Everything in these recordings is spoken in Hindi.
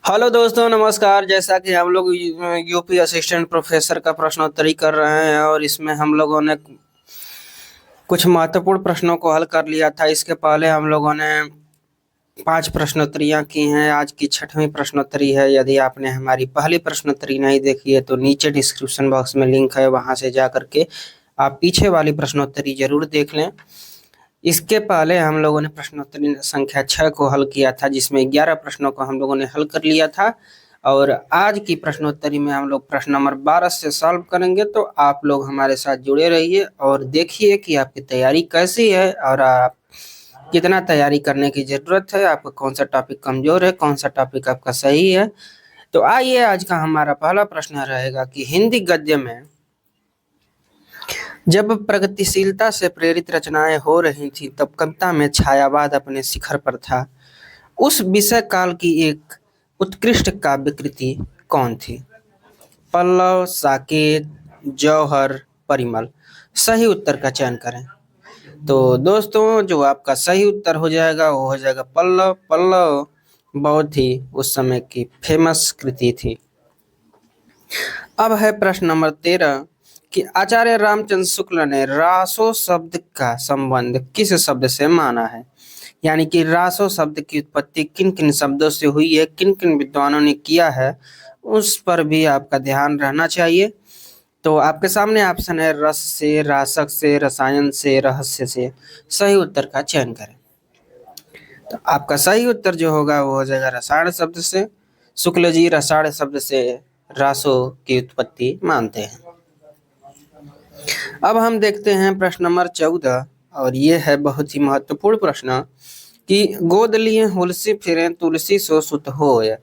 हेलो दोस्तों, नमस्कार। जैसा कि हम लोग यूपी असिस्टेंट प्रोफेसर का प्रश्नोत्तरी कर रहे हैं और इसमें हम लोगों ने कुछ महत्वपूर्ण प्रश्नों को हल कर लिया था। इसके पहले हम लोगों ने 5 प्रश्नोत्तरियां की हैं। आज की 6वीं प्रश्नोत्तरी है। यदि आपने हमारी पहली प्रश्नोत्तरी नहीं देखी है तो नीचे डिस्क्रिप्शन बॉक्स में लिंक है, वहां से जा करके आप पीछे वाली प्रश्नोत्तरी जरूर देख लें। इसके पहले हम लोगों ने प्रश्नोत्तरी संख्या 6 को हल किया था, जिसमें 11 प्रश्नों को हम लोगों ने हल कर लिया था। और आज की प्रश्नोत्तरी में हम लोग प्रश्न नंबर 12 से सॉल्व करेंगे। तो आप लोग हमारे साथ जुड़े रहिए और देखिए कि आपकी तैयारी कैसी है और आप कितना तैयारी करने की जरूरत है, आपका कौन सा टॉपिक कमजोर है, कौन सा टॉपिक आपका सही है। तो आइए, आज का हमारा पहला प्रश्न रहेगा कि हिंदी गद्य में जब प्रगतिशीलता से प्रेरित रचनाएं हो रही थीं, तब कविता में छायावाद अपने शिखर पर था। उस विषय काल की एक उत्कृष्ट काव्य कृति कौन थी? पल्लव, साकेत, जौहर, परिमल। सही उत्तर का चयन करें। तो दोस्तों, जो आपका सही उत्तर हो जाएगा वो हो जाएगा पल्लव। पल्लव बहुत ही उस समय की फेमस कृति थी। अब है प्रश्न नंबर 13 कि आचार्य रामचंद्र शुक्ल ने रासो शब्द का संबंध किस शब्द से माना है? यानी कि रासो शब्द की उत्पत्ति किन किन शब्दों से हुई है, किन किन विद्वानों ने किया है, उस पर भी आपका ध्यान रहना चाहिए। तो आपके सामने ऑप्शन है रस से, रासक से, रसायन से, रहस्य से। सही उत्तर का चयन करें। तो आपका सही उत्तर जो होगा वो हो जाएगा रसायन शब्द से। शुक्ल जी रसायन शब्द से रासो की उत्पत्ति मानते हैं। अब हम देखते हैं प्रश्न नंबर 14 और ये है बहुत ही महत्वपूर्ण प्रश्न कि गोद लिए हुलसी फिरे तुलसी सो सुत होय।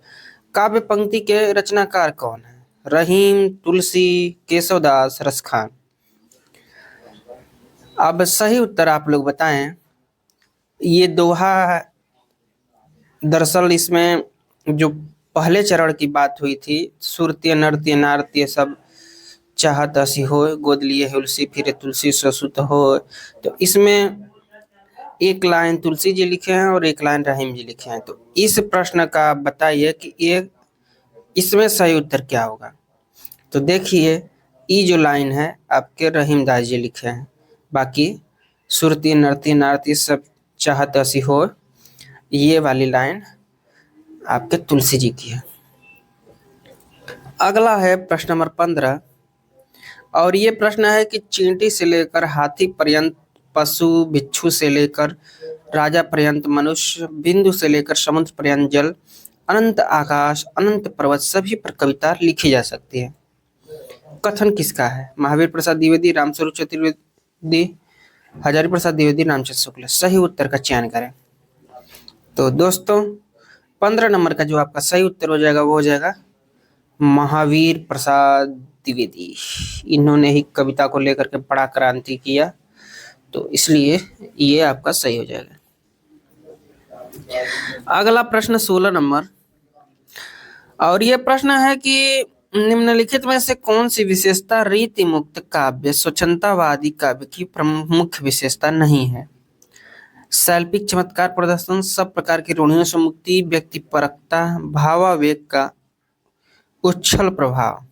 काव्य पंक्ति के रचनाकार कौन है? रहीम, तुलसी, केशवदास, रसखान। अब सही उत्तर आप लोग बताएं। ये दोहा दरअसल इसमें जो पहले चरण की बात हुई थी, सुरतीय नृत्य नाट्य सब चाहत असी हो, गोद लिए हुलसी फिरे तुलसी सो सुत हो। तो इसमें एक लाइन तुलसी जी लिखे हैं और एक लाइन रहीम जी लिखे हैं। तो इस प्रश्न का आप बताइए कि ये इसमें सही उत्तर क्या होगा। तो देखिए, ये जो लाइन है आपके रहीम दास जी लिखे हैं, बाकी सुरती नरती नारती सब चाहत असी हो, ये वाली लाइन आपके तुलसी जी की है। अगला है प्रश्न नंबर 15 और ये प्रश्न है कि चींटी से लेकर हाथी पर्यंत, पशु बिच्छू से लेकर राजा पर्यंत, मनुष्य बिंदु से लेकर समुद्र पर्यंत जल, अनंत आकाश, अनंत पर्वत सभी पर कविता लिखी जा सकती है। कथन किसका है? महावीर प्रसाद द्विवेदी, रामस्वरूप चतुर्वेदी, हजारी प्रसाद द्विवेदी, रामचंद्र शुक्ल। सही उत्तर का चयन करें। तो दोस्तों, 15 नंबर का जो आपका सही उत्तर हो जाएगा वो हो जाएगा महावीर प्रसाद द्विवेदी। इन्होंने ही कविता को लेकर के बड़ा क्रांति किया, तो इसलिए ये आपका सही हो जाएगा। अगला प्रश्न 16 नंबर और ये प्रश्न है कि निम्नलिखित में से कौन सी विशेषता रीति मुक्त काव्य स्वच्छंदतावादी काव्य की प्रमुख विशेषता नहीं है? शैल्पिक चमत्कार प्रदर्शन, सब प्रकार की रूढ़ियों से मुक्ति, व्यक्तिपरकता, भावावेग का उच्छल प्रभाव।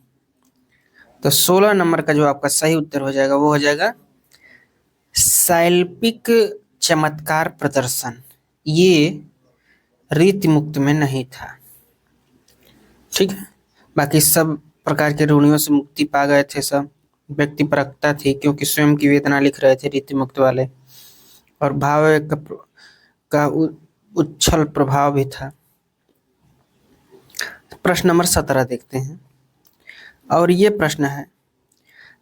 तो 16 नंबर का जो आपका सही उत्तर हो जाएगा वो हो जाएगा शैल्पिक चमत्कार प्रदर्शन। ये रीति मुक्त में नहीं था, ठीक है। बाकी सब प्रकार के रूढ़ियों से मुक्ति पा गए थे सब। व्यक्तिपरकता थी क्योंकि स्वयं की वेदना लिख रहे थे रीति मुक्त वाले, और भाव का उच्छल प्रभाव भी था। प्रश्न नंबर 17 देखते हैं और ये प्रश्न है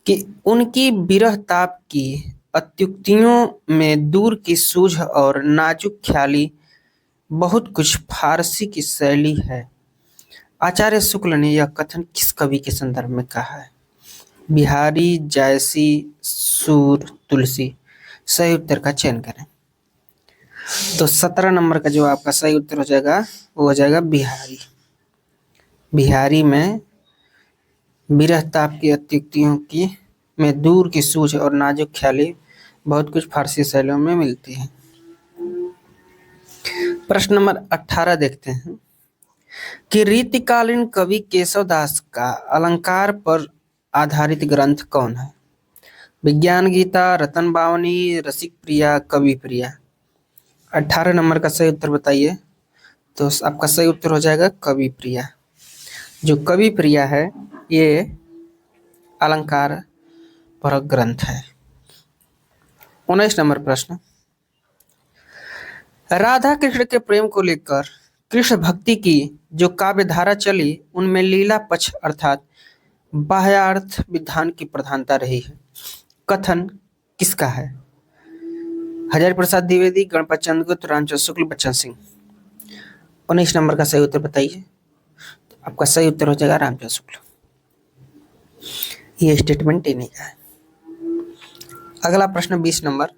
कि उनकी विरह ताप की अत्युक्तियों में दूर की सूझ और नाजुक ख्याली बहुत कुछ फारसी की शैली है। आचार्य शुक्ल ने यह कथन किस कवि के संदर्भ में कहा है? बिहारी, जायसी, सूर, तुलसी। सही उत्तर का चयन करें। तो 17 नंबर का जो आपका सही उत्तर हो जाएगा वो हो जाएगा बिहारी। बिहारी में विरह ताप की अत्युक्तियों की में दूर की सूझ और नाजुक ख्याली बहुत कुछ फारसी शैलियों में मिलती है। प्रश्न नंबर 18 देखते हैं कि रीतिकालीन कवि केशवदास का अलंकार पर आधारित ग्रंथ कौन है? विज्ञान गीता, रतन बावनी, रसिक प्रिया, कवि प्रिया। 18 नंबर का सही उत्तर बताइए। तो आपका सही उत्तर हो जाएगा कवि प्रिया। जो कवि प्रिया है ये अलंकार पर ग्रंथ है। 19 नंबर प्रश्न, राधा कृष्ण के प्रेम को लेकर कृष्ण भक्ति की जो काव्य धारा चली उनमें लीला पक्ष अर्थात बाह्यार्थ विधान की प्रधानता रही है। कथन किसका है? हजारी प्रसाद द्विवेदी, गणपत चंद्र गुप्त, रामचंद्र शुक्ल, बच्चन सिंह। 19 नंबर का सही उत्तर बताइए। आपका सही उत्तर हो जाएगा रामचंद्र शुक्ल। ये स्टेटमेंट इन्हीं का है। अगला प्रश्न 20 नंबर,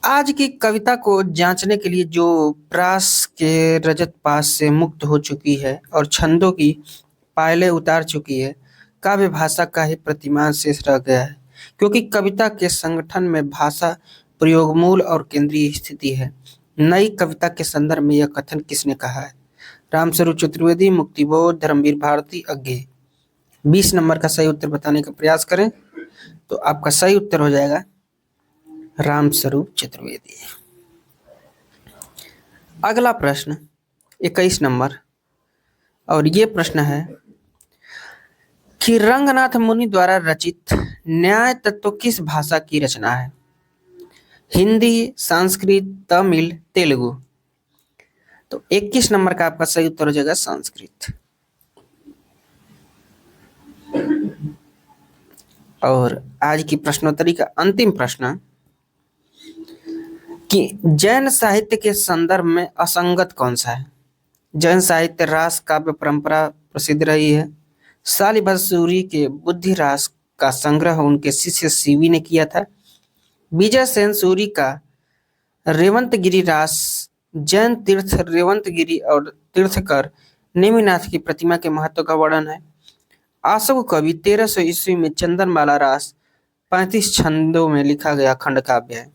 आज की कविता को जांचने के लिए जो प्रास के रजत पास से मुक्त हो चुकी है और छंदों की पायलें उतार चुकी है, काव्य भाषा का ही प्रतिमान शेष रह गया है, क्योंकि कविता के संगठन में भाषा प्रयोग मूल और केंद्रीय स्थिति है। नई कविता के संदर्भ में यह कथन किसने कहा है? रामस्वरूप चतुर्वेदी, मुक्तिबोध, धर्मवीर भारती, अज्ञे। 20 नंबर का सही उत्तर बताने का प्रयास करें तो आपका सही उत्तर हो जाएगा रामस्वरूप चतुर्वेदी। अगला प्रश्न 21 नंबर, और ये प्रश्न है कि रंगनाथ मुनि द्वारा रचित न्याय तत्व किस भाषा की रचना है? हिंदी, संस्कृत, तमिल, तेलुगु। तो 21 नंबर का आपका सही उत्तर हो जाएगा संस्कृत। और आज की प्रश्नोत्तरी का अंतिम प्रश्न कि जैन साहित्य के संदर्भ में असंगत कौन सा है? जैन साहित्य रास काव्य परंपरा प्रसिद्ध रही है। शालिभद्र सूरी के बुद्धि रास का संग्रह उनके शिष्य सीवी ने किया था। विजय सेन सूरी का रेवंतगिरी रास जैन तीर्थ रेवंतगिरी और तीर्थकर नेमिनाथ की प्रतिमा के महत्व का वर्णन है। आशु कवि 1300 ईस्वी में चंदनमाला रास 35 छंदों में लिखा गया खंड काव्य है।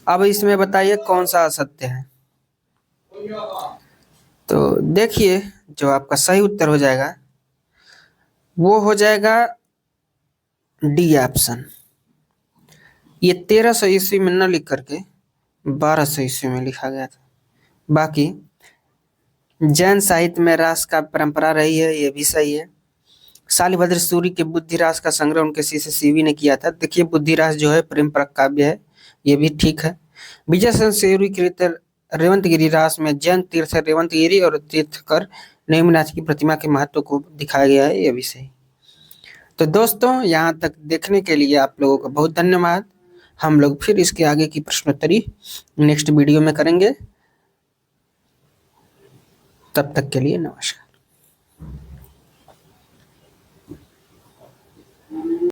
अब इसमें बताइए कौन सा असत्य है? तो देखिए, जो आपका सही उत्तर हो जाएगा वो हो जाएगा डी ऑप्शन। ये 1300 ईस्वी में न लिख करके 1200 ईस्वी में लिखा गया था। बाकी जैन साहित्य में रास का परंपरा रही है, ये भी सही है। शालिभद्र सूरी के बुद्धि रास का संग्रह उनके शिष्य सीवी ने किया था। देखिए, बुद्धि रास जो है प्रेम परक काव्य है, ये भी ठीक है। विजय सेन सूरी कृत रेवंतगिरी रास में जैन तीर्थ रेवंतगिरी और तीर्थकर नेमिनाथ की प्रतिमा के महत्व को दिखाया गया है, ये भी सही। तो दोस्तों, यहाँ तक देखने के लिए आप लोगों का बहुत धन्यवाद। हम लोग फिर इसके आगे की प्रश्नोत्तरी नेक्स्ट वीडियो में करेंगे। तब तक के लिए नमस्कार।